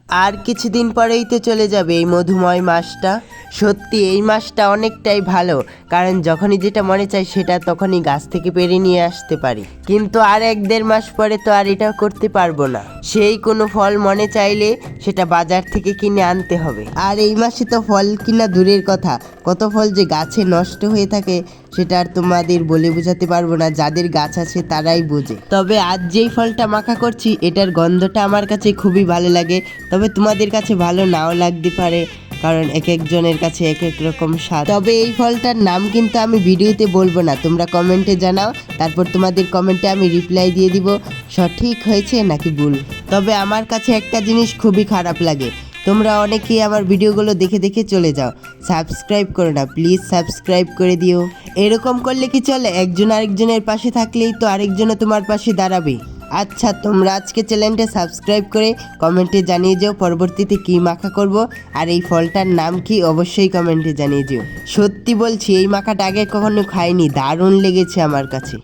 আর কিছুদিন পরেই তো চলে যাবে এই মধুময় মাসটা। সত্যি এই মাসটা অনেকটাই ভালো, কারণ যখনই যেটা মনে চাই সেটা তখনই গাছ থেকে পেরে নিয়ে আসতে পারি। কিন্তু আর 1-1.5 মাস পরে তো আর এটা করতে পারবো না। সেই কোনো ফল মনে চাইলে সেটা বাজার থেকে কিনে আনতে হবে। আর এই মাসে তো ফল কিনা দূরের কথা, কত ফল যে গাছে নষ্ট হয়ে থাকে সেটা আর তোমাদের বলে বোঝাতে পারবো না, যাদের গাছ আছে তারাই বোঝে। তবে আজ যেই ফলটা মাখা করছি এটার গন্ধটা আমার কাছে খুবই ভালো লাগে, তবে তোমাদের কাছে ভালো নাও লাগতে পারে, কারণ এক একজনের কাছে এক এক রকম স্বাদ। তবে এই ফলটার নাম কিন্তু আমি ভিডিওতে বলবো না, তোমরা কমেন্টে জানাও, তারপর তোমাদের কমেন্টে আমি রিপ্লাই দিয়ে দিব সঠিক হয়েছে নাকি ভুল। তবে আমার কাছে একটা জিনিস খুবই খারাপ লাগে, তোমরা অনেকেই আমার ভিডিওগুলো দেখে দেখে চলে যাও, সাবস্ক্রাইব করো না, প্লিজ সাবস্ক্রাইব করে দিও। এরকম করলে কি চলে? একজন আরেকজনের পাশে থাকলেই তো আরেকজনও তোমার পাশে দাঁড়াবে। আচ্ছা, তোমরা আজকে চ্যানেলটা সাবস্ক্রাইব করে কমেন্টে জানিয়ে যাও পরবর্তীতে কী মাখা করব, আর এই ফলটার নাম কি অবশ্যই কমেন্টে জানিয়ে যাও। সত্যি বলছি এই মাখাটা আগে কখনো খাইনি, দারুণ লেগেছে আমার কাছে।